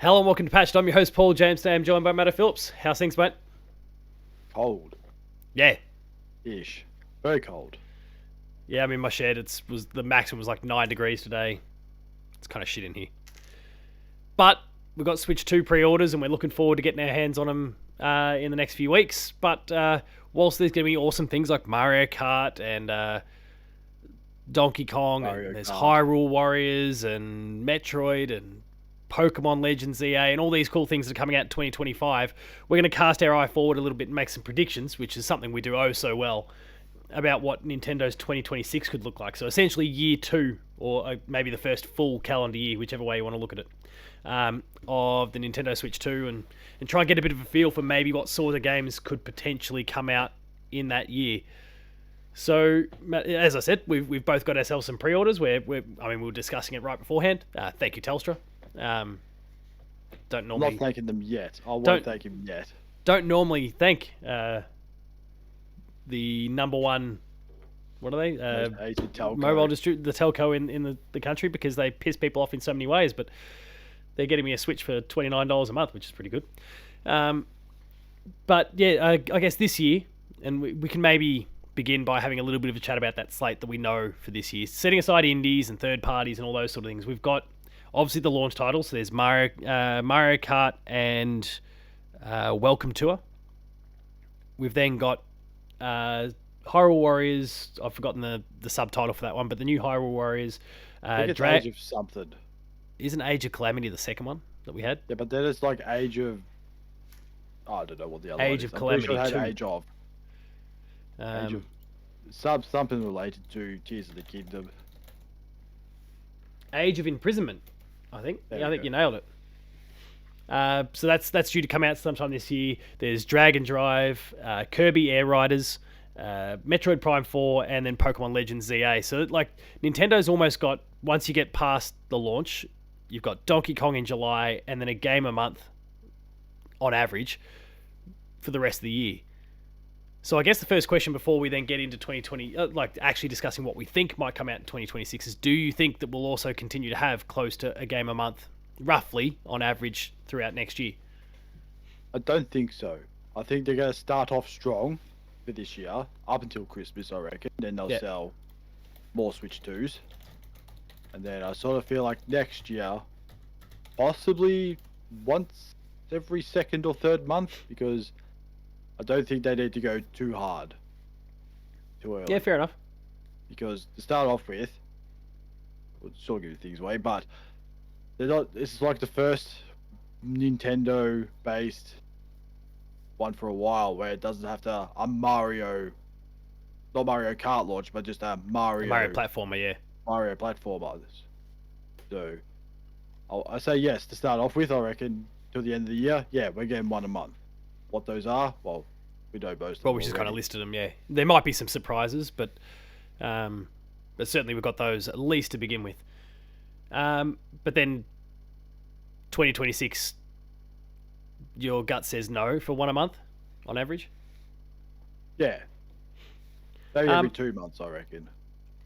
Hello and welcome to Patched. I'm your host Paul James. Today I'm joined by Matto Phillips. How's things, mate? Cold. Yeah. Ish. Very cold. Yeah, I mean my shed was the maximum was like 9 degrees today. It's kind of shit in here. But we've got Switch 2 pre-orders and we're looking forward to getting our hands on them in the next few weeks. But whilst there's going to be awesome things like Mario Kart and Donkey Kong, and there's Hyrule Warriors and Metroid and Pokemon Legends EA and all these cool things that are coming out in 2025, we're going to cast our eye forward a little bit and make some predictions, which is something we do oh so well, about what Nintendo's 2026 could look like. So essentially year two, or maybe the first full calendar year, whichever way you want to look at it, of the Nintendo Switch 2 and try and get a bit of a feel for maybe what sort of games could potentially come out in that year. So, as I said, we've both got ourselves some pre-orders. We were discussing it right beforehand. Thank you, Telstra. Don't normally. I'm not thanking them yet. I won't thank him yet. Don't normally thank the number one. What are they? Mobile the telco in the country, because they piss people off in so many ways. But they're getting me a Switch for $29 a month, which is pretty good. But yeah, I guess this year, and we can maybe begin by having a little bit of a chat about that slate that we know for this year. Setting aside indies and third parties and all those sort of things, we've got obviously the launch titles. So there's Mario Kart and Welcome Tour. We've then got Hyrule Warriors. I've forgotten the subtitle for that one, but the new Hyrule Warriors. I think it's Age of something. Isn't Age of Calamity the second one that we had? Yeah, but then it's like Age of... Oh, I don't know what the other Age one is. of Calamity 2. Age of... Age of... something related to Tears of the Kingdom. Age of Imprisonment, I think. I think you nailed it. So that's due to come out sometime this year. There's Dragon Drive, Kirby Air Riders, Metroid Prime 4, and then Pokemon Legends ZA. So like Nintendo's almost got, once you get past the launch, you've got Donkey Kong in July and then a game a month on average for the rest of the year. So I guess the first question before we then get into 2020, like actually discussing what we think might come out in 2026, is do you think that we'll also continue to have close to a game a month, roughly, on average, throughout next year? I don't think so. I think they're going to start off strong for this year, up until Christmas, I reckon. Then they'll sell more Switch 2s. And then I sort of feel like next year, possibly once every second or third month, because I don't think they need to go too hard, too early. Yeah, fair enough. Because to start off with, we'll sort of give things away, but they're not. This is like the first Nintendo-based one for a while where it doesn't have to not Mario Kart launch, but just a Mario platformer, yeah. Mario platformer. So I say yes to start off with. I reckon till the end of the year, yeah, we're getting one a month. What those are, well, we know most of them. Well, we just kind of listed them, yeah. There might be some surprises, but certainly we've got those at least to begin with. But then 2026, your gut says no for one a month on average? Yeah. Maybe every 2 months, I reckon.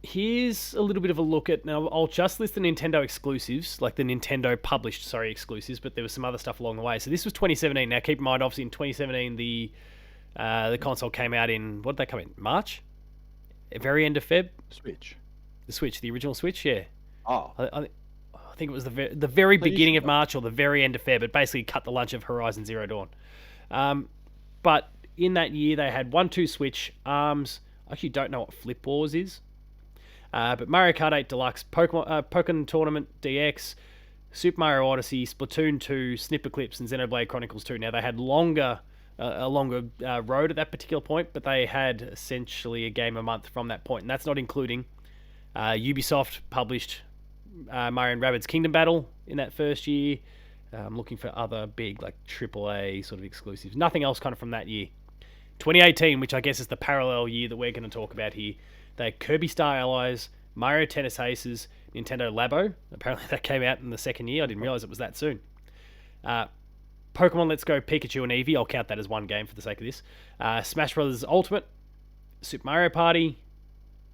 Here's a little bit of a look at... Now, I'll just list the Nintendo exclusives, like the Nintendo published, exclusives, but there was some other stuff along the way. So this was 2017. Now, keep in mind, obviously, in 2017, the console came out in... What did they come in? March? Very end of Feb? Switch. The Switch, the original Switch, yeah. Oh. I think it was the very beginning of March or the very end of Feb. It basically cut the lunch of Horizon Zero Dawn. But in that year, they had 1-2 Switch, ARMS. I actually don't know what Flip Wars is. But Mario Kart 8 Deluxe, Pokemon Tournament DX, Super Mario Odyssey, Splatoon 2, Snipperclips, and Xenoblade Chronicles 2. Now, they had a longer road at that particular point, but they had essentially a game a month from that point. And that's not including Ubisoft published Mario and Rabbids Kingdom Battle in that first year. I'm looking for other big, like, AAA sort of exclusives. Nothing else kind of from that year. 2018, which I guess is the parallel year that we're going to talk about here. They had Kirby Star Allies, Mario Tennis Aces, Nintendo Labo. Apparently that came out in the second year. I didn't realize it was that soon. Pokemon Let's Go Pikachu and Eevee. I'll count that as one game for the sake of this. Smash Brothers Ultimate, Super Mario Party,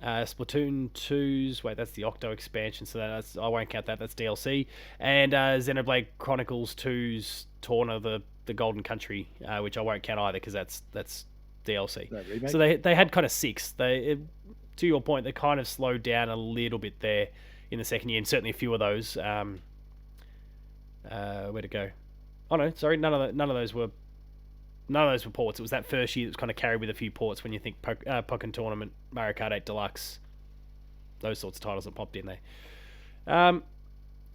Splatoon 2's, wait, that's the Octo expansion, so I won't count that. That's DLC. And Xenoblade Chronicles 2's Torna, the Golden Country, which I won't count either because that's DLC. That remake? So they had kind of 6. To your point, they kind of slowed down a little bit there in the second year, and certainly a few of those. Where'd it go? Oh no, sorry, none of those were ports. It was that first year that was kind of carried with a few ports when you think Pokken Tournament, Mario Kart 8 Deluxe, those sorts of titles that popped in there.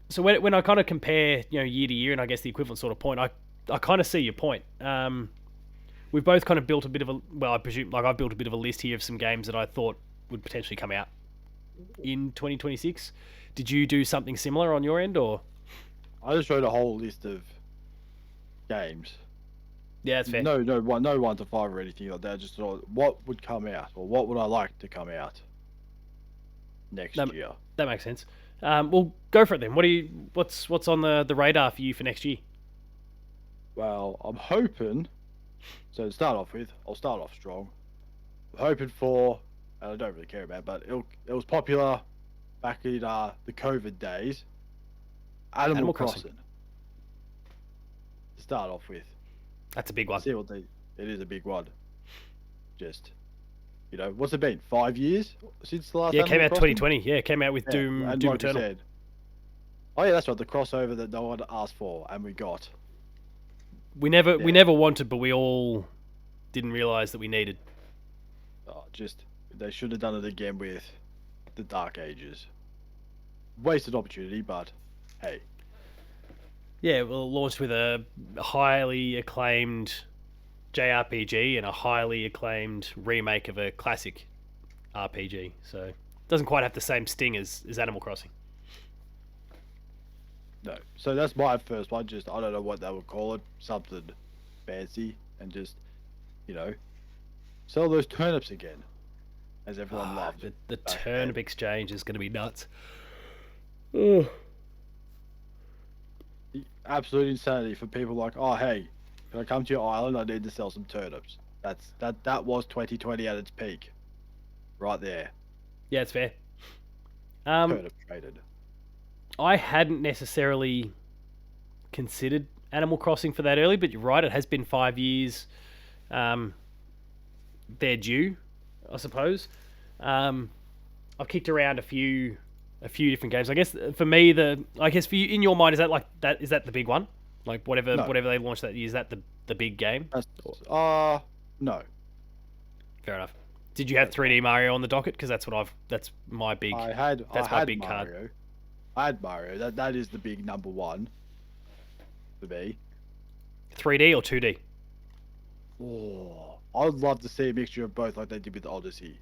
So when I kind of compare, year to year, and I guess the equivalent sort of point, I kind of see your point. We've both kind of built a bit of a, well, I presume, like I've built a bit of a list here of some games that I thought would potentially come out in 2026. Did you do something similar on your end, or? I just wrote a whole list of games. Yeah, that's fair. No 1 to 5 or anything like that. I just thought, what would come out, or what would I like to come out next year? That makes sense. Well, go for it then. What's on the radar for you for next year? Well, I'm hoping. So to start off with, I'll start off strong. I'm hoping for, and I don't really care about, but it was popular back in the COVID days. Animal Crossing. To start off with. That's a big one. See it is a big one. Just, what's it been? 5 years since the last? Yeah, it came out Crossing? 2020. Yeah, it came out with Doom like Eternal. Said, oh yeah, that's right. The crossover that no one asked for, and we got. We never wanted, but we all didn't realize that we needed. Oh, they should have done it again with the Dark Ages. Wasted opportunity, but hey. Yeah, well, launched with a highly acclaimed JRPG and a highly acclaimed remake of a classic RPG. So it doesn't quite have the same sting as Animal Crossing. No. So that's my first one. Just, I don't know what they would call it. Something fancy. And just, sell those turnips again. As everyone loved. The turnip exchange is going to be nuts. Ugh. Absolute insanity for people like, oh hey, can I come to your island? I need to sell some turnips. That was 2020 at its peak, right there. Yeah, it's fair. Turnip traded. I hadn't necessarily considered Animal Crossing for that early, but you're right. It has been 5 years. They're due, I suppose. I've kicked around a few different games. I guess for me, for you, in your mind, is that the big one? Like whatever they launched that year, is that the big game? No. Fair enough. Did you have 3D Mario on the docket? Because that's my big. That's my big Mario. card. I had Mario. That is the big number one for me. 3D or 2D? Oh, I'd love to see a mixture of both, like they did with Odyssey.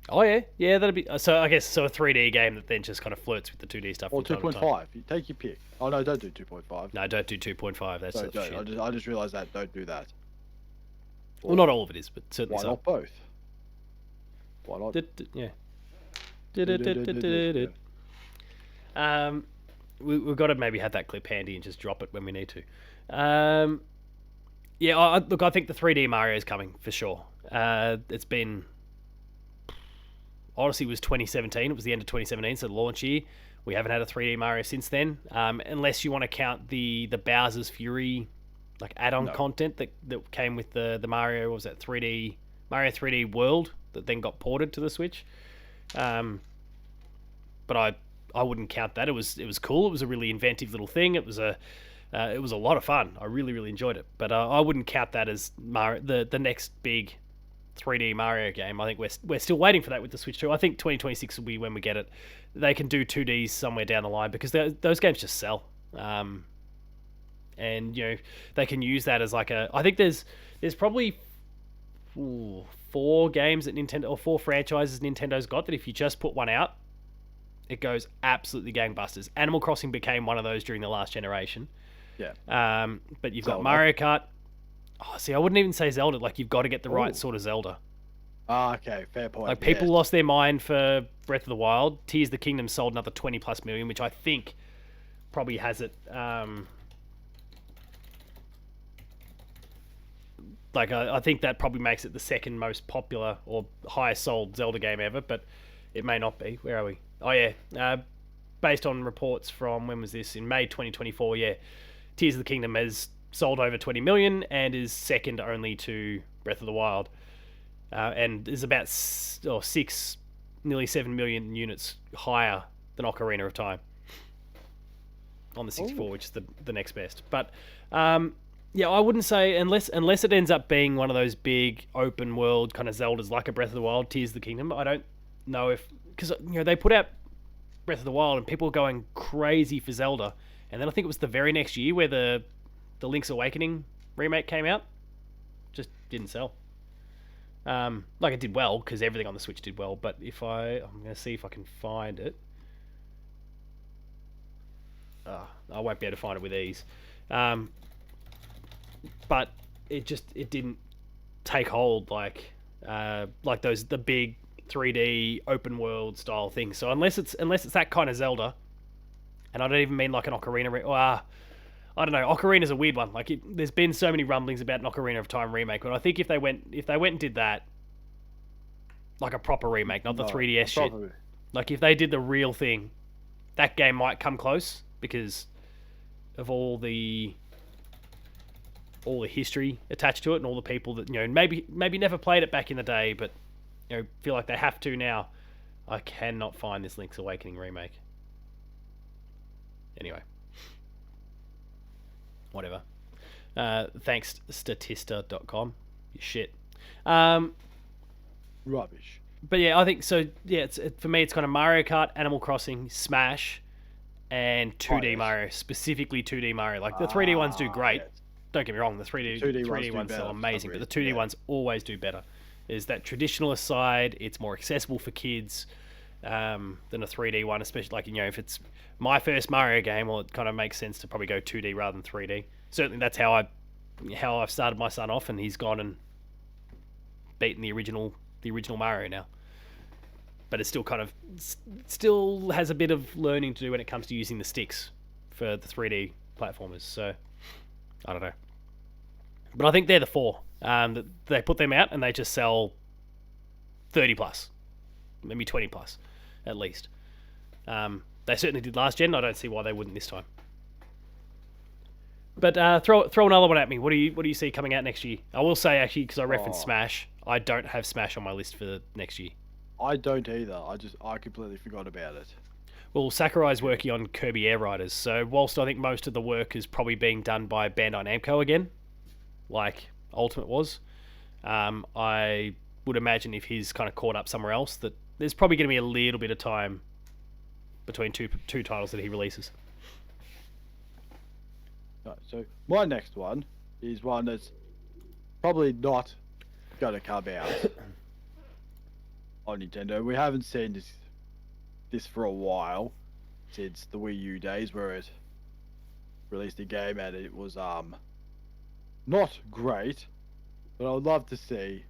Oh yeah, that'd be. So I guess a 3D game that then just kind of flirts with the 2D stuff. Or 2.5. You take your pick. Oh no, don't do 2.5. No, don't do 2.5. That's shit. I just realised that. Don't do that. Well, not all of it is, but certainly why not both? Why not? Yeah. We've got to maybe have that clip handy and just drop it when we need to. Yeah, look, I think the 3D Mario is coming for sure. It's been. Odyssey was 2017. It was the end of 2017, so the launch year. We haven't had a 3D Mario since then, unless you want to count the Bowser's Fury, like add-on content that came with the Mario. What was that 3D Mario 3D World that then got ported to the Switch? But I wouldn't count that. It was cool. It was a really inventive little thing. It was a lot of fun. I really enjoyed it. But I wouldn't count that as Mario, the next big 3D Mario game. I think we're still waiting for that with the Switch 2. I think 2026 will be when we get it. They can do 2Ds somewhere down the line because those games just sell. And they can use that as like I think there's probably 4 games that Nintendo, or 4 franchises Nintendo's got, that if you just put one out, it goes absolutely gangbusters. Animal Crossing became one of those during the last generation. Yeah. But you've got Mario Kart. Oh, see, I wouldn't even say Zelda. Like, you've got to get the right sort of Zelda. Ah, okay, fair point. Like, people lost their mind for Breath of the Wild. Tears of the Kingdom sold another 20 plus million, which I think probably has it. Like, I think that probably makes it the second most popular or highest sold Zelda game ever, but it may not be. Where are we? Oh, yeah. Based on reports from, when was this? In May 2024, yeah. Tears of the Kingdom has sold over 20 million and is second only to Breath of the Wild. And is about 6, nearly 7 million units higher than Ocarina of Time on the 64, which is the next best. But yeah, I wouldn't say, unless it ends up being one of those big open world kind of Zeldas like a Breath of the Wild, Tears of the Kingdom. I don't know if, because they put out Breath of the Wild and people were going crazy for Zelda, and then I think it was the very next year where the Link's Awakening remake came out, just didn't sell. Like, it did well because everything on the Switch did well, but I'm gonna see if I can find it. I won't be able to find it with ease. But it didn't take hold like the big 3D open world style things. So unless it's that kind of Zelda, and I don't even mean like an Ocarina. I don't know. Ocarina's a weird one. Like, there's been so many rumblings about an Ocarina of Time remake, but I think if they went and did that, like a proper remake, not the 3DS shit. Like, if they did the real thing, that game might come close because of all the history attached to it and all the people that maybe never played it back in the day, but feel like they have to now. I cannot find this Link's Awakening remake. Anyway. Whatever. Thanks, Statista.com. You shit. Rubbish. But yeah, I think so. Yeah, for me, it's kind of Mario Kart, Animal Crossing, Smash, and 2D Mario. Specifically 2D Mario. Like, the 3D ones do great. Yes. Don't get me wrong. The 3D ones are amazing, but the 2D ones always do better. Is that traditionalist side? It's more accessible for kids than a 3D one, especially like if it's my first Mario game, well, it kind of makes sense to probably go 2D rather than 3D. Certainly, that's how I've started my son off, and he's gone and beaten the original Mario now. But it still still has a bit of learning to do when it comes to using the sticks for the 3D platformers. So I don't know, but I think they're the four. They put them out and they just sell 30 plus, maybe 20 plus, at least. They certainly did last gen. I don't see why they wouldn't this time. But throw another one at me. What do you see coming out next year? I will say, actually, because I referenced Smash, I don't have Smash on my list for the next year. I don't either. I completely forgot about it. Well, Sakurai's working on Kirby Air Riders, so whilst I think most of the work is probably being done by Bandai Namco again, like Ultimate was, I would imagine if he's kind of caught up somewhere else, that there's probably going to be a little bit of time between two titles that he releases. Right, so my next one is one that's probably not going to come out on Nintendo. We haven't seen this for a while, since the Wii U days where it released a game and it was not great, but I would love to see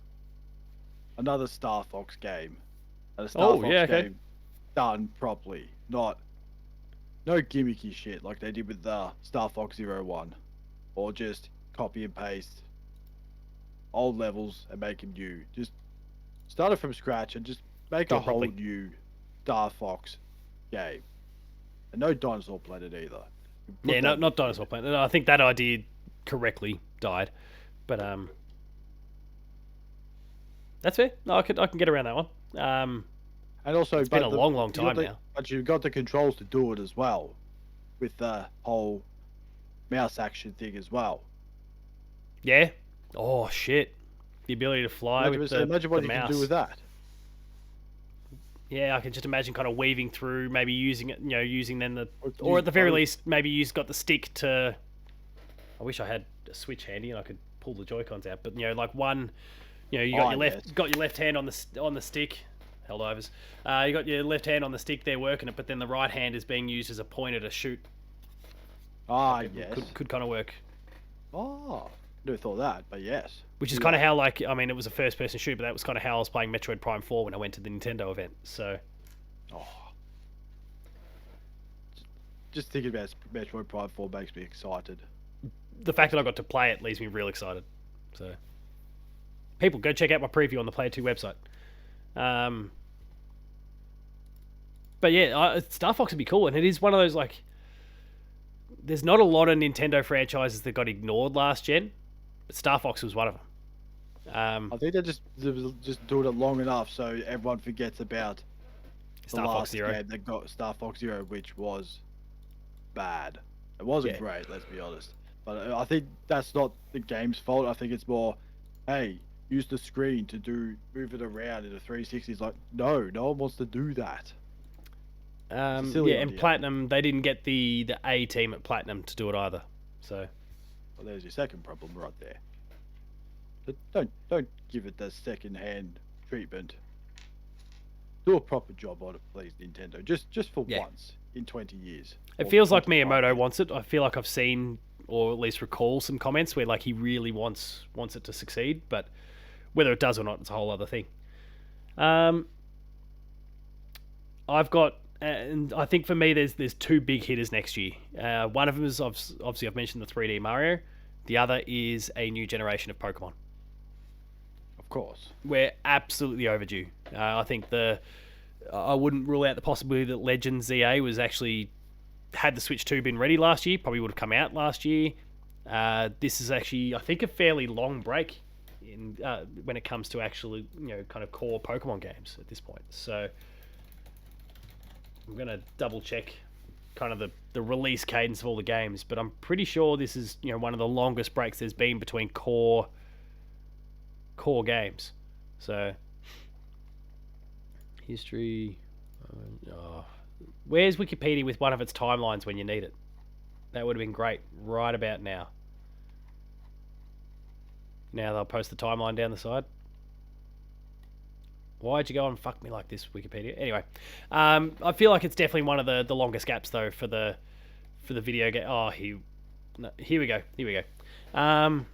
another Star Fox game. And a Star Fox game done properly, no gimmicky shit like they did with the Star Fox 01, or just copy and paste old levels and make them new. Just start it from scratch and just make a whole new Star Fox game. And no Dinosaur Planet either. Yeah, not Dinosaur Planet. I think that idea correctly died, but that's fair. No, I can get around that one. And also, it's been a long time now. But you've got the controls to do it as well, with the whole mouse action thing as well. Yeah. Oh shit! The ability to fly with the mouse. Imagine what you can do with that. Yeah, I can just imagine kind of weaving through, maybe using it, using then or at the very least, maybe you've got the stick to. I wish I had a Switch handy and I could pull the Joy-Cons out, but like one, you got your left hand on the stick. Helldivers. You got your left hand on the stick there working it, but then the right hand is being used as a pointer to shoot. Yes. Could kind of work. Never thought that, but yes. Which is kind of how, it was a first-person shoot, but that was kind of how I was playing Metroid Prime 4 when I went to the Nintendo event, so... Just thinking about Metroid Prime 4 makes me excited. The fact that I got to play it leaves me real excited, so... people go check out my preview on the Player 2 website. But yeah, Star Fox would be cool, and it is one of those like. There's not a lot of Nintendo franchises that got ignored last gen, but Star Fox was one of them. I think they're just doing it long enough so everyone forgets about the Star Fox last Zero. game that got Star Fox Zero, which was bad. It wasn't Yeah. great, let's be honest. But I think that's not the game's fault. I think it's more, hey, use the screen to move it around in a 360. It's like, no one wants to do that. Silly And idea. Platinum, they didn't get the A team at Platinum to do it either. So Well, there's your second problem right there. But don't give it the second-hand treatment. Do a proper job on it, please, Nintendo. Just for once in 20 years. it Or feels like 25 Miyamoto years. wants it. I feel like I've seen or at least recall some comments where like he really wants it to succeed, but whether it does or not, it's a whole other thing. I've got, and I think for me, there's two big hitters next year. One of them is obviously I've mentioned the 3D Mario. The other is a new generation of Pokemon. Of course. We're absolutely overdue. I think I wouldn't rule out the possibility that Legends ZA was actually had the Switch 2 been ready last year, probably would have come out last year. This is actually, I think, a fairly long break in when it comes to actually, kind of core Pokemon games at this point. So I'm gonna double check kind of the release cadence of all the games, but I'm pretty sure this is one of the longest breaks there's been between core games. So history. Where's Wikipedia with one of its timelines when you need it? That would have been great right about now. Now they'll post the timeline down the side. Why'd you go and fuck me like this, Wikipedia? Anyway, I feel like it's definitely one of the longest gaps though for the video game. Oh, here we go. I'm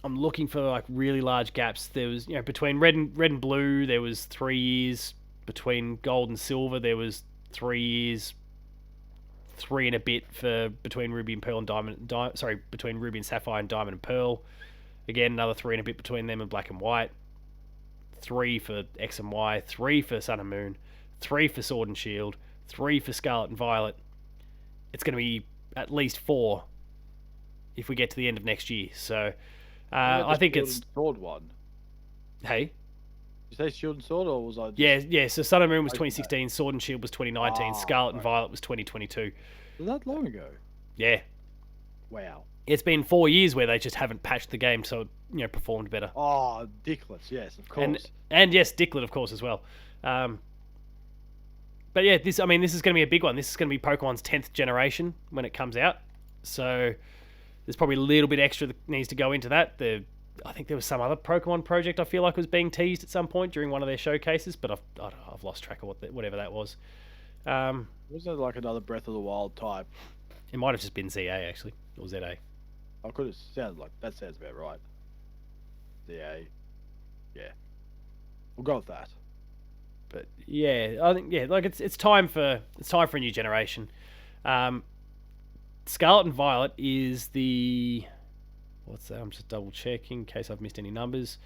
looking for like really large gaps. There was, between red and blue, there was 3 years. Between gold and silver, there was 3 years. 3 and a bit for between Ruby and Pearl and between Ruby and Sapphire and Diamond and Pearl. Again, another 3 and a bit between them and Black and White. 3 for X and Y. 3 for Sun and Moon. 3 for Sword and Shield. 3 for Scarlet and Violet. It's going to be at least 4 if we get to the end of next year. So I think Shield it's and Sword one. Hey. Did you say Shield and Sword, or was I? Yeah. So Sun and Moon was 2016, Sword and Shield was 2019, Scarlet and right. Violet was 2022. Was that long ago? Yeah, Wow. it's been 4 years where they just haven't patched the game so it performed better. Oh, Dicklets, yes, of course. And yes, Dicklet, of course, as well. But yeah, this is going to be a big one. This is going to be Pokemon's 10th generation when it comes out. So there's probably a little bit extra that needs to go into that. I think there was some other Pokemon project I feel like was being teased at some point during one of their showcases, but I've lost track of whatever that was. Wasn't it like another Breath of the Wild type? It might have just been ZA actually, or ZA. I could have sounded like that. Sounds about right. ZA. Yeah. We'll go with that. But yeah, I think like it's time for a new generation. Scarlet and Violet is the what's that? I'm just double checking in case I've missed any numbers.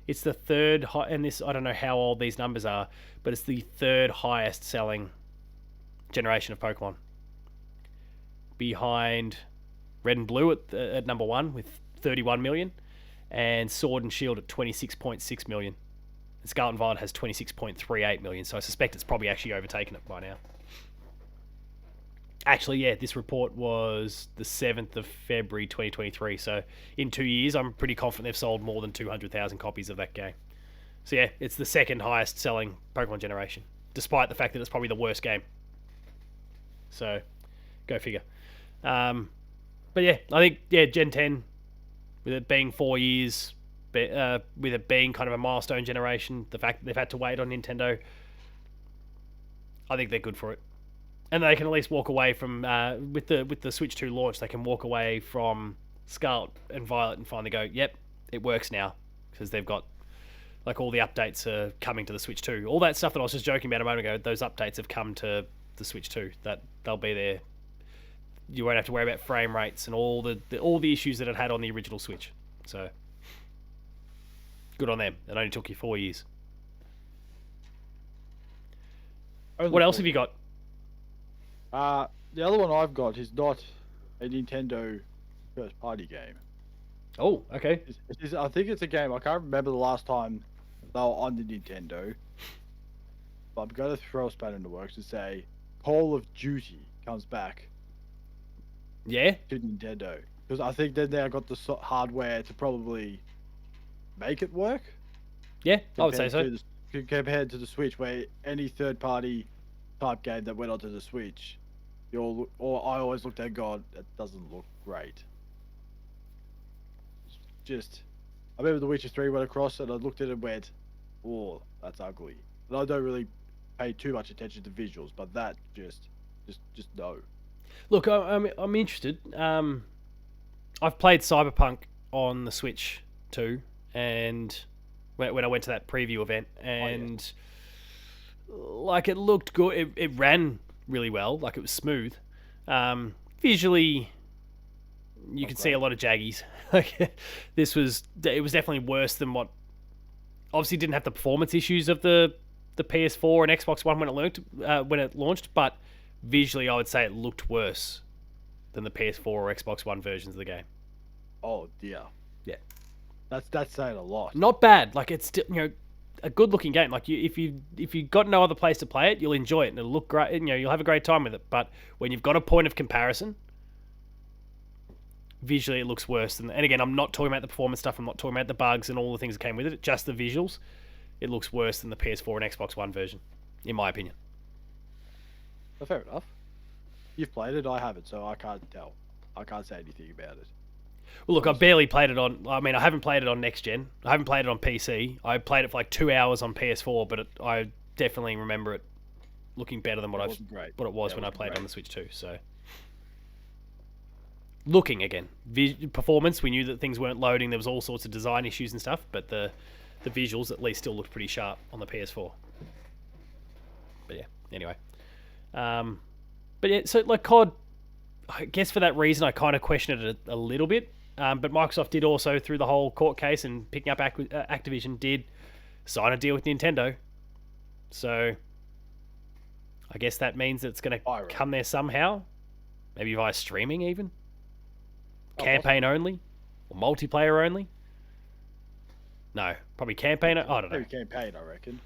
It's the third and this I don't know how old these numbers are, but it's the third highest selling generation of Pokemon, behind Red and Blue at number 1 with 31 million, and Sword and Shield at 26.6 million. And Scarlet and Violet has 26.38 million, so I suspect it's probably actually overtaken it by now. Actually, yeah, this report was the 7th of February 2023, so in 2 years, I'm pretty confident they've sold more than 200,000 copies of that game. So yeah, it's the second highest selling Pokemon generation, despite the fact that it's probably the worst game. So, go figure. But yeah, I think, Gen 10, with it being 4 years, with it being kind of a milestone generation, the fact that they've had to wait on Nintendo, I think they're good for it. And they can at least walk away from, with the Switch 2 launch, they can walk away from Scarlet and Violet and finally go, yep, it works now. Because they've got, like, all the updates are coming to the Switch 2. All that stuff that I was just joking about a moment ago, those updates have come to the Switch 2. That they'll be there. You won't have to worry about frame rates and all the issues that it had on the original Switch. So, Good on them. It only took you 4 years. Only What else 4 have you got? The other one I've got is not a Nintendo first party game. Oh, okay. I think it's a game. I can't remember the last time they were on the Nintendo. But I'm going to throw a spanner in the works and say Call of Duty comes back Yeah? to Nintendo. Because I think they now got the hardware to probably make it work. Yeah, I would say so. Compared to the Switch, where any third party type game that went onto the Switch, I always looked at and gone, that doesn't look great. Just, I remember The Witcher 3 went across and I looked at it and went, oh, that's ugly. And I don't really pay too much attention to visuals, but that just no. Look, I'm interested. I've played Cyberpunk on the Switch too, and when I went to that preview event, and like it looked good. It ran really well, like it was smooth. Visually, you could see a lot of jaggies. Like it was definitely worse than what. Obviously, didn't have the performance issues of the PS4 and Xbox One when it launched, but visually, I would say it looked worse than the PS4 or Xbox One versions of the game. Oh dear. Yeah, that's saying a lot. not bad. Like it's still, a good looking game. Like if you got no other place to play it, you'll enjoy it and it'll look great. You'll have a great time with it. But when you've got a point of comparison, visually it looks worse than. And again, I'm not talking about the performance stuff. I'm not talking about the bugs and all the things that came with it. Just the visuals. It looks worse than the PS4 and Xbox One version, in my opinion. Well, fair enough. You've played it, I haven't, so I can't tell. I can't say anything about it. Well, look, I barely played it on. I mean, I haven't played it on next gen. I haven't played it on PC. I played it for like 2 hours on PS4, but I definitely remember it looking better than what it was when I played it on the Switch 2. So, looking again, performance. We knew that things weren't loading. There was all sorts of design issues and stuff, but the visuals at least still looked pretty sharp on the PS4. But yeah, anyway. But yeah, so like COD, I guess for that reason I kind of questioned it a little bit. But Microsoft did also, through the whole court case and picking up Activision, did sign a deal with Nintendo. So I guess that means it's going to come there somehow. Maybe via streaming even. Campaign only. Or multiplayer only. No, probably campaign. I don't know. Maybe campaign, I reckon.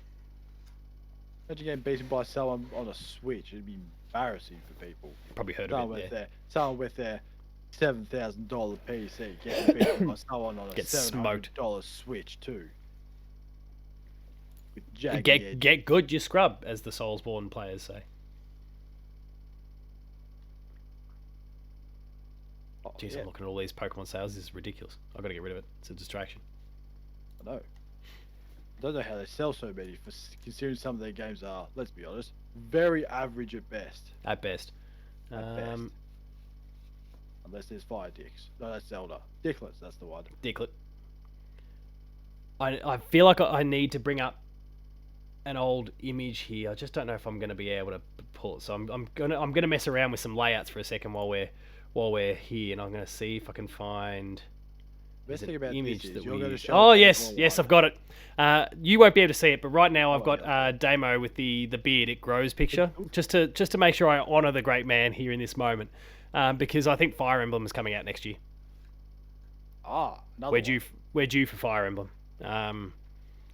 Imagine getting beaten by someone on a Switch. It'd be embarrassing for people. Probably heard of it. Yeah. Someone with their $7,000 PC getting beaten by someone on a $700 Switch too. With get good, you scrub, as the Soulsborne players say. Jeez, I'm looking at all these Pokemon sales. This is ridiculous. I've got to get rid of it. It's a distraction. I know. I don't know how they sell so many, considering some of their games are, let's be honest, very average at best. At best. Unless there's Fire Dicks. No, that's Zelda. Dicklets, that's the one. Dicklet. I feel like I need to bring up an old image here. I just don't know if I'm going to be able to pull it. So I'm gonna mess around with some layouts for a second while we're here, and I'm going to see if I can find. Best thing about image this that is you're we going to use. show. Oh yes, I've got it. You won't be able to see it, but right now I've got a demo with the beard it grows picture, just to make sure I honour the great man here in this moment, because I think Fire Emblem is coming out next year. We're due for Fire Emblem.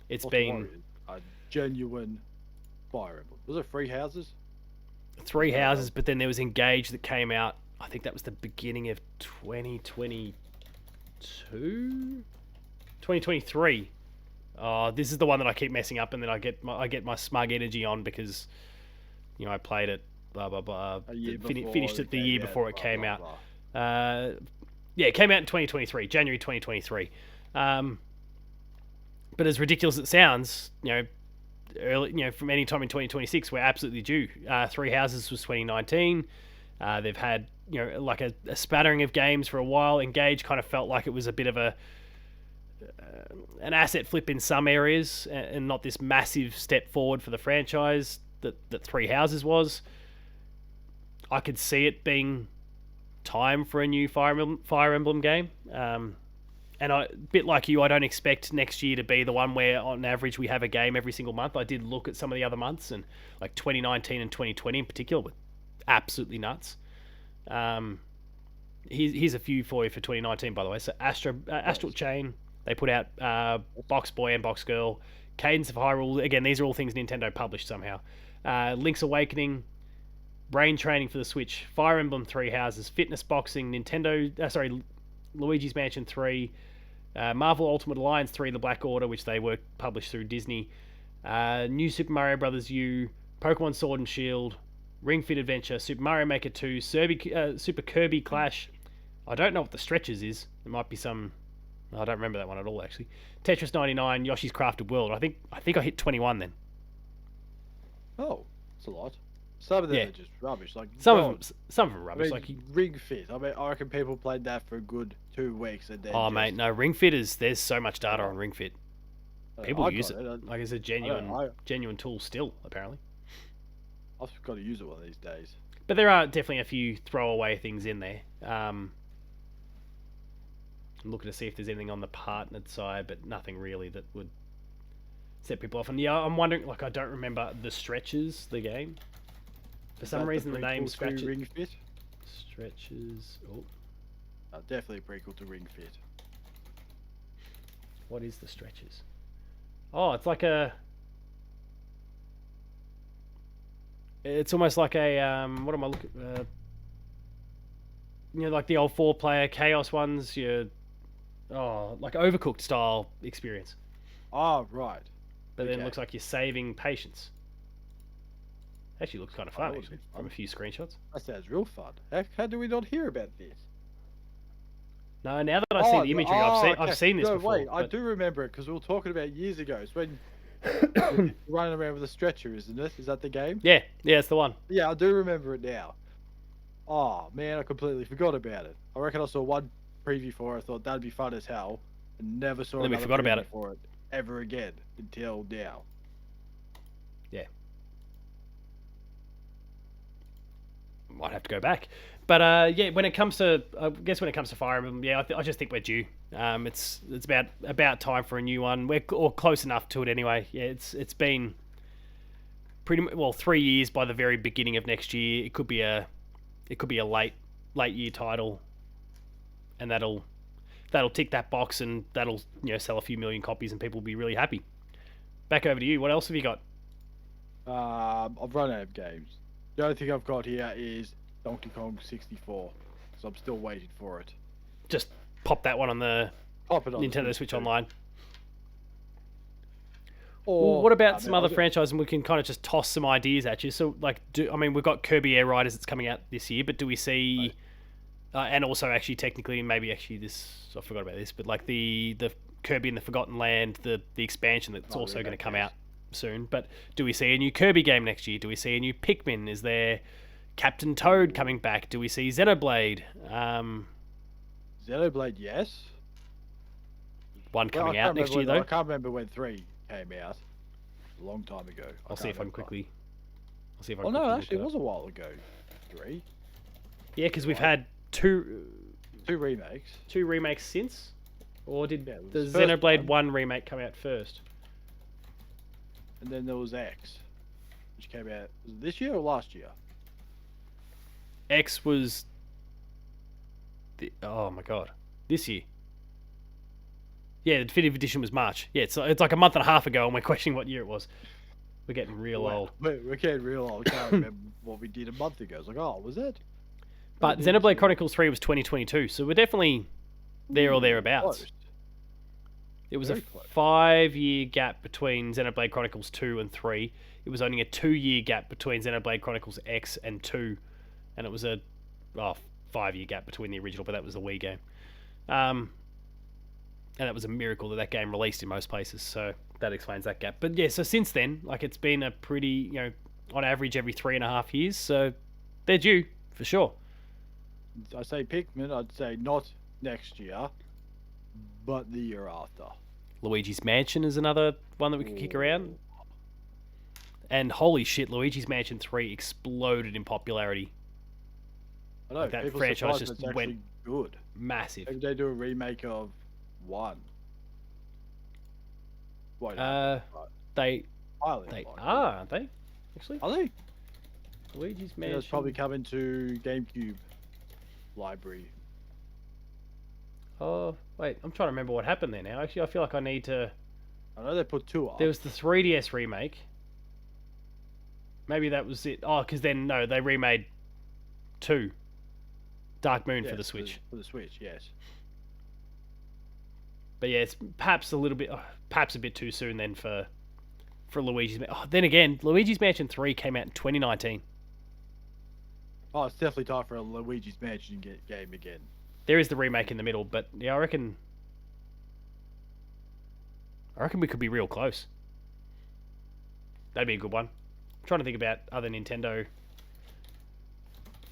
It's been a genuine Fire Emblem. Was it Three Houses? Three Houses, but then there was Engage that came out. I think that was the beginning of 2023. This is the one that I keep messing up, and then I get my smug energy on because I played it blah blah blah. Finished it the year before it came out. It came out in 2023, January 2023. But as ridiculous as it sounds, early, from any time in 2026, we're absolutely due. Three Houses was 2019. They've had like a spattering of games for a while. Engage kind of felt like it was a bit of an asset flip in some areas, and not this massive step forward for the franchise that Three Houses was. I could see it being time for a new Fire Emblem game. and a bit like you, I don't expect next year to be the one where on average we have a game every single month. I did look at some of the other months, and like 2019 and 2020 in particular were absolutely nuts. Here's a few for you for 2019, by the way. So Astral Chain, they put out Box Boy and Box Girl. Cadence of Hyrule, again, these are all things Nintendo published somehow. Link's Awakening, Brain Training for the Switch, Fire Emblem Three Houses, Fitness Boxing, Luigi's Mansion 3, Marvel Ultimate Alliance 3, The Black Order, which they were published through Disney, New Super Mario Bros. U, Pokemon Sword and Shield, Ring Fit Adventure, Super Mario Maker 2, Super Kirby Clash. I don't know what the Stretches is. It might be some... I don't remember that one at all, actually. Tetris 99, Yoshi's Crafted World. I think I hit 21 then. Oh, that's a lot. Some of them are just rubbish. Like some of them are rubbish. I mean, Ring Fit. I mean, I reckon people played that for a good 2 weeks and then. Mate, no. Ring Fit there's so much data on Ring Fit. People use it. Like it's a genuine tool still, apparently. I've got to use it one of these days. But there are definitely a few throwaway things in there. I'm looking to see if there's anything on the partnered side, but nothing really that would set people off. And yeah, I'm wondering, like, I don't remember the Stretches, the game. For some reason, the name Stretches. Ring Fit? Stretches. Oh. Definitely a prequel to Ring Fit. What is the Stretches? Oh, it's like a... It's almost like a... what am I looking... like the old 4-player Chaos ones, like Overcooked style experience. Oh, right. But then it looks like you're saving patience. Actually looks kind of fun, actually, from a few screenshots. That sounds real fun. How do we not hear about this? No, now that I see the imagery, I've seen this before. Wait, I do remember it because we were talking about years ago. It's when running around with a stretcher, isn't it? Is that the game? Yeah, it's the one. Yeah, I do remember it now. Oh, man, I completely forgot about it. I reckon I saw one preview for it. I thought that'd be fun as hell. And never saw another preview about it for it ever again until now. Yeah. Might have to go back. But when it comes to Fire Emblem, I just think we're due. It's about time for a new one. We're close enough to it anyway. Yeah, it's been pretty 3 years by the very beginning of next year. It could be a late year title, and that'll tick that box, and that'll sell a few million copies, and people will be really happy. Back over to you. What else have you got? I've run out of games. The only thing I've got here is Donkey Kong 64, so I'm still waiting for it. Just pop that one on the Nintendo Switch Online. Or what about some other franchise, and we can kind of just toss some ideas at you. So, like, we've got Kirby Air Riders that's coming out this year, but do we see, and also actually technically, maybe actually this, I forgot about this, but like the Kirby in the Forgotten Land, the expansion that's also going to come out soon. But do we see a new Kirby game next year? Do we see a new Pikmin? Is there Captain Toad coming back? Do we see Xenoblade? Xenoblade, yes. One coming out next year, though. I can't remember when 3 came out. A long time ago. I'll see if I can quickly. Oh no, actually, it was a while ago. 3. Yeah, because we've had two remakes. 2 remakes since, or did the Xenoblade 1 remake come out first? And then there was X, which came out this year or last year. X was. Oh my god, this year. Yeah, the definitive edition was March. Yeah, it's like a month and a half ago, and we're questioning what year it was. We're getting real old. We're getting real old. I can't remember what we did a month ago. It's like, oh, was it? But Xenoblade Chronicles 3 was 2022, so we're definitely there or thereabouts. Close. It was a 5-year gap between Xenoblade Chronicles 2 and 3. It was only a 2-year gap between Xenoblade Chronicles X and 2. And it was a 5-year gap between the original, but that was the Wii game. And that was a miracle that game released in most places, so that explains that gap. But yeah, so since then, like, it's been a pretty, on average every 3.5 years, so they're due, for sure. I say Pikmin, I'd say not next year, but the year after. Luigi's Mansion is another one that we could kick around. And holy shit, Luigi's Mansion 3 exploded in popularity. I know, like that franchise just went good. Massive. Maybe they do a remake of 1. Won't Uh, happen, but they highly they unlikely. are, aren't they? Actually, Are they? Luigi's Yeah, it's Mansion. probably coming to GameCube library. Oh, wait, I'm trying to remember what happened there now. Actually, I feel like I need to. I know they put 2 up. There was the 3DS remake. Maybe that was it. Oh, because then no, they remade 2, Dark Moon for the Switch. For the Switch, yes. But yeah, it's perhaps a little bit, perhaps a bit too soon then for Luigi's. Then again, Luigi's Mansion 3 came out in 2019. Oh, it's definitely time for a Luigi's Mansion game again. There is the remake in the middle, but yeah, I reckon we could be real close. That'd be a good one. I'm trying to think about other Nintendo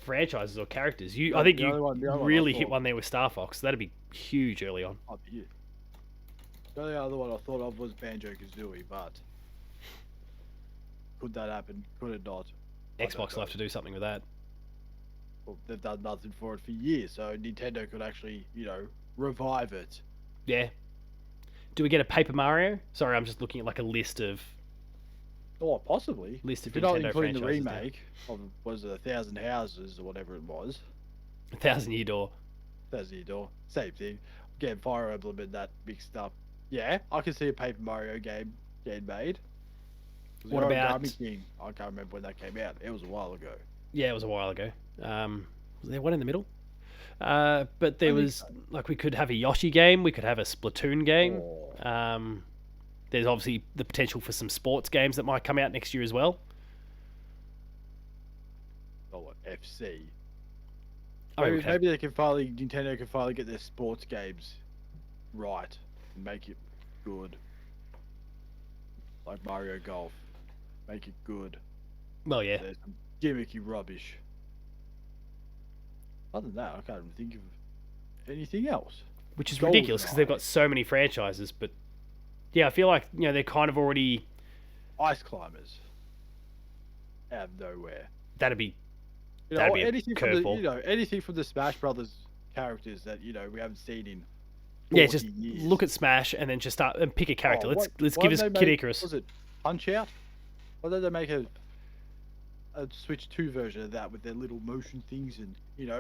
franchises or characters. I think the you other one really I hit thought- one there with Star Fox. That'd be huge early on. Oh, yeah. The only other one I thought of was Banjo-Kazooie, but could that happen? Could it not? I don't Xbox will know. have to do something with that. Well, they've done nothing for it for years, so Nintendo could actually, revive it. Yeah. Do we get a Paper Mario? Sorry, I'm just looking at like a list of Or possibly. List of if you're not Nintendo including the franchises now. remake of, was it 1,000 Houses or whatever it was? 1,000 Year Door. 1,000 Year Door. Same thing. Getting Fire Emblem and that mixed up. Yeah, I can see a Paper Mario game getting made. What The about- Origami King? I can't remember when that came out. It was a while ago. Yeah, it was a while ago. Was there one in the middle? But there I think was so. like we could have a Yoshi game, we could have a Splatoon game. Oh. There's obviously the potential for some sports games that might come out next year as well. Oh, what? FC. I mean, Maybe Nintendo can finally get their sports games right and make it good. Like Mario Golf. Make it good. well, yeah. There's some gimmicky rubbish. Other than that, I can't even think of anything else. Which is Goldeneye. ridiculous because they've got so many franchises. But yeah, I feel like they're kind of already. Ice Climbers. Out of nowhere. That'd be Or be a anything from the, curveball. anything from the Smash Brothers characters that we haven't seen in 40 yeah. Just years. look at Smash and then just start and pick a character. Oh, let's why give us don't they Kid make- Icarus. Was it Punch Out? Why don't they make a Switch 2 version of that with their little motion things and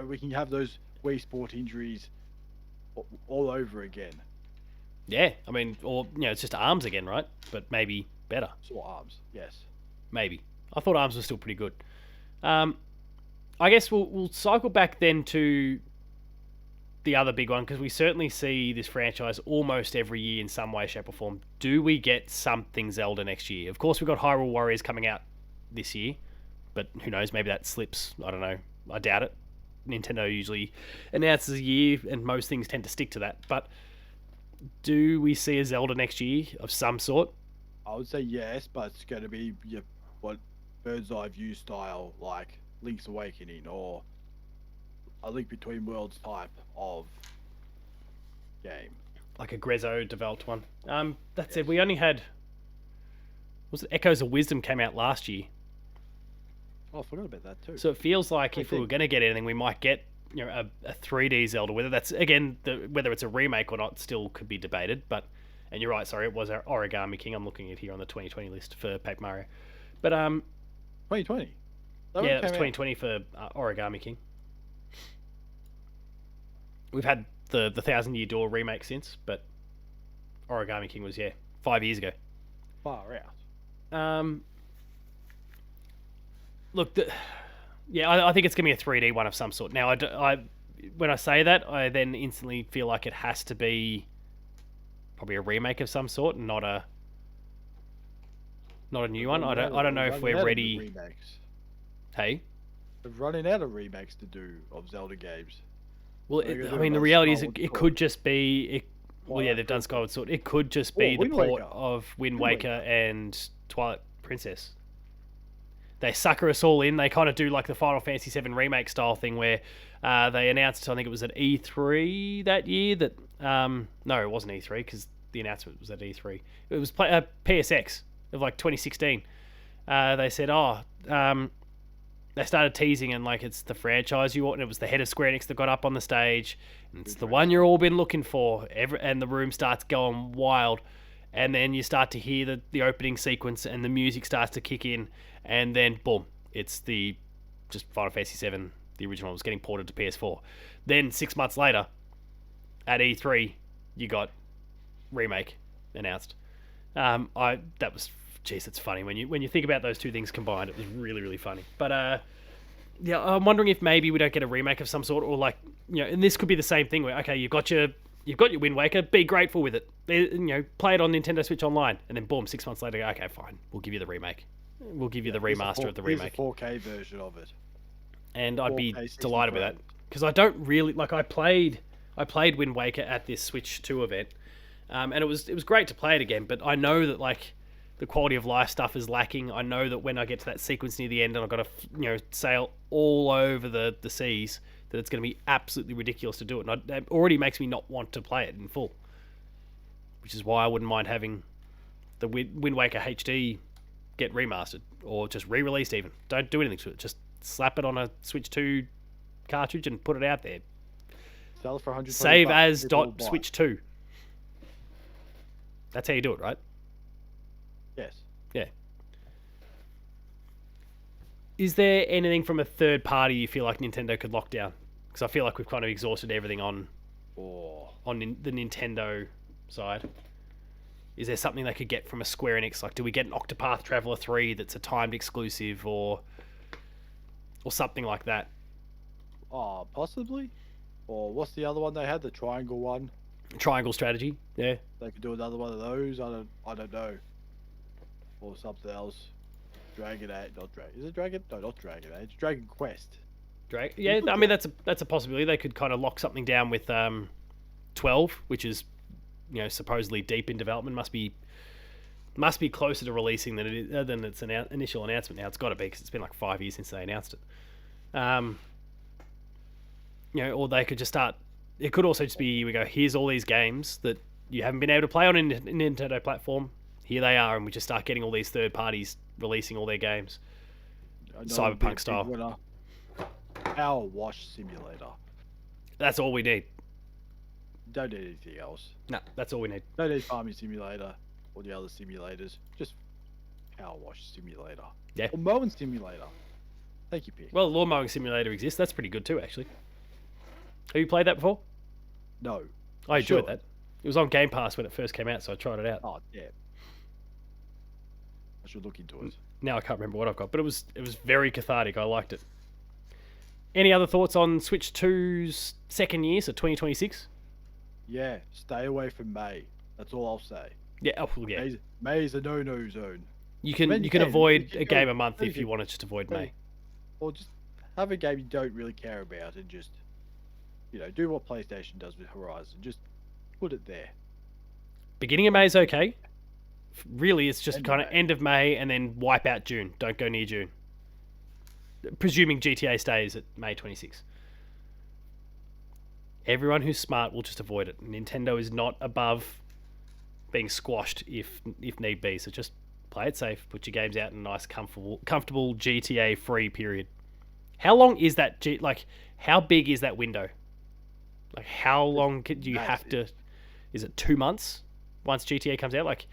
we can have those Wii Sport injuries all over again. Yeah, I mean, or it's just Arms again, right? But maybe better. Sore arms, yes. Maybe. I thought Arms was still pretty good. I guess we'll cycle back then to the other big one because we certainly see this franchise almost every year in some way, shape, or form. Do we get something Zelda next year? Of course, we've got Hyrule Warriors coming out this year, but who knows? Maybe that slips. I don't know. I doubt it. Nintendo usually announces a year, and most things tend to stick to that. But do we see a Zelda next year of some sort? I would say yes, but it's going to be what bird's eye view style, like Link's Awakening or a Link Between Worlds type of game. Like a Grezzo developed one. That said, we only had. Was it Echoes of Wisdom came out last year? Oh, I forgot about that too. So it feels like if we were think. going to get anything, we might get a 3D Zelda. Whether that's again whether it's a remake or not still could be debated. But and you're right, sorry, it was our Origami King. I'm looking at here on the 2020 list for Paper Mario. But 2020. yeah, it was 2020 for Origami King. We've had the 1,000 Year Door remake since, but Origami King was 5 years ago. Far out. Look, I think it's going to be a 3D one of some sort. Now, when I say that, I then instantly feel like it has to be probably a remake of some sort, and not a new one. I don't know if we're ready. Remakes. Hey, They're running out of remakes to do of Zelda games. well, They're gonna I do mean, the another reality is Skyward it Sword. could just be. Well, yeah, Twilight they've done Princess. Skyward Sword. It could just be the Wind port Waker. of Wind Wind Waker Waker. and Twilight Princess. They sucker us all in. They kind of do like the Final Fantasy VII remake style thing where they announced, I think it was at E3 that year, that no, it wasn't E3 because the announcement was at E3. It was PSX of like 2016. They said, they started teasing and like it's the franchise you want, and it was the head of Square Enix that got up on the stage, and it's the one you're all been looking for. And the room starts going wild, and then you start to hear the opening sequence, and the music starts to kick in, and then boom, it's just Final Fantasy VII. The original was getting ported to PS4. Then 6 months later, at E3, you got remake announced. It's funny when you think about those two things combined. It was really, really funny. But yeah, I'm wondering if maybe we don't get a remake of some sort, or like, and this could be the same thing where, okay, you've got your Wind Waker, be grateful with it. Play it on Nintendo Switch Online, and then boom, 6 months later, go, okay, fine, we'll give you the remake. We'll give you the remaster of the remake. Here's a 4K version of it. And I'd be delighted with that, because I don't really like. I played Wind Waker at this Switch 2 event, and it was great to play it again. But I know that like the quality of life stuff is lacking. I know that when I get to that sequence near the end, and I've got to sail all over the seas, that it's going to be absolutely ridiculous to do it. And it already makes me not want to play it in full, which is why I wouldn't mind having the Wind Waker HD get remastered or just re-released. Even don't do anything to it. Just slap it on a Switch 2 cartridge and put it out there. Sell for $100. Save as .switch 2. That's how you do it, right? Yes. Yeah. Is there anything from a third party you feel like Nintendo could lock down? Because I feel like we've kind of exhausted everything on the Nintendo side. Is there something they could get from a Square Enix? Like, do we get an Octopath Traveler 3 that's a timed exclusive, or something like that? Oh, possibly. Or what's the other one they had? The triangle one. Triangle strategy. Yeah. They could do another one of those. I don't know. Or something else. Dragon Age, not Dragon. Is it Dragon? No, not Dragon Age. Dragon Quest. Yeah, I mean that's a possibility. They could kind of lock something down with 12, which is supposedly deep in development. Must be closer to releasing than its initial announcement. Now it's got to be, because it's been like 5 years since they announced it. Or they could just start. It could also just be, we go, here's all these games that you haven't been able to play on a Nintendo platform. Here they are, and we just start getting all these third parties releasing all their games, Cyberpunk style. Power Wash Simulator. That's all we need. Don't need anything else. No, that's all we need. Don't need Farming Simulator or the other simulators. Just Power Wash Simulator. Yeah. Or Mowing Simulator. Take your pick. Well, Lawn Mowing Simulator exists. That's pretty good too, actually. Have you played that before? No. I enjoyed that. It was on Game Pass when it first came out, so I tried it out. Oh, yeah. I should look into it. Now I can't remember what I've got, but it was very cathartic. I liked it. Any other thoughts on Switch 2's second year, so 2026? Yeah, stay away from May. That's all I'll say. Yeah, yeah. May is a no-no zone. You can avoid a game a month if you want to just avoid May. Or just have a game you don't really care about and just, do what PlayStation does with Horizon. Just put it there. Beginning of May is okay. Really, it's just kind of end of May and then wipe out June. Don't go near June. Presuming GTA stays at May 26. Everyone who's smart will just avoid it. Nintendo is not above being squashed if need be. So just play it safe. Put your games out in a nice, comfortable GTA free period. How long is that? How big is that window? Like, how long do you have to? Is it 2 months once GTA comes out? Like,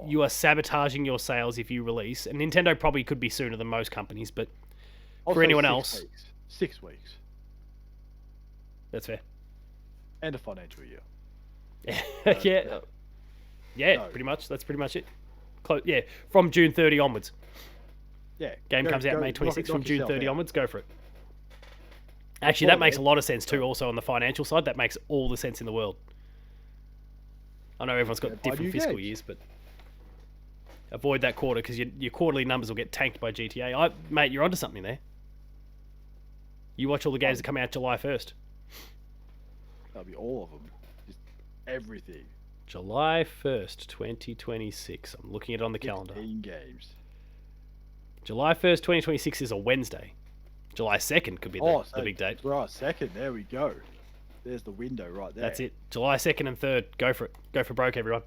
you are sabotaging your sales if you release. And Nintendo probably could be sooner than most companies, but for anyone else, 6 weeks. That's fair. And a financial year. Yeah, pretty much. That's pretty much it. Yeah, from June 30 onwards. Yeah. Game comes out May 26th. From June 30 onwards, go for it. Actually, that makes a lot of sense too. Also on the financial side, that makes all the sense in the world. I know everyone's got different fiscal years, but avoid that quarter, because your quarterly numbers will get tanked by GTA. Mate, you're onto something there. You watch all the games that come out July 1st. That'll be all of them. Just everything. July 1st, 2026. I'm looking at it on the calendar. 15 games. July 1st, 2026 is a Wednesday. July 2nd could be the big date. Right, 2nd. There we go. There's the window right there. That's it. July 2nd and 3rd. Go for it. Go for broke, everyone.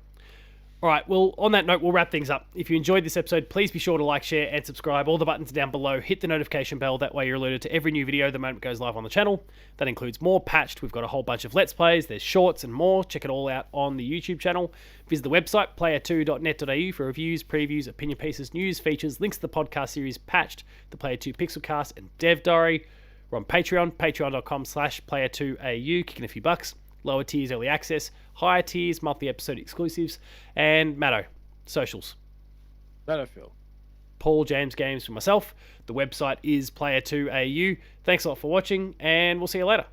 All right, well, on that note, we'll wrap things up. If you enjoyed this episode, please be sure to like, share, and subscribe. All the buttons are down below. Hit the notification bell. That way you're alerted to every new video the moment it goes live on the channel. That includes more Patched. We've got a whole bunch of Let's Plays. There's shorts and more. Check it all out on the YouTube channel. Visit the website, player2.net.au, for reviews, previews, opinion pieces, news, features, links to the podcast series Patched, the Player 2 Pixelcast, and Dev Diary. We're on Patreon, patreon.com/player2au, kicking a few bucks. Lower tiers, early access. Higher tiers, monthly episode exclusives. And Matto, socials. Battlefield. Paul James Games for myself. The website is player2au. Thanks a lot for watching, and we'll see you later.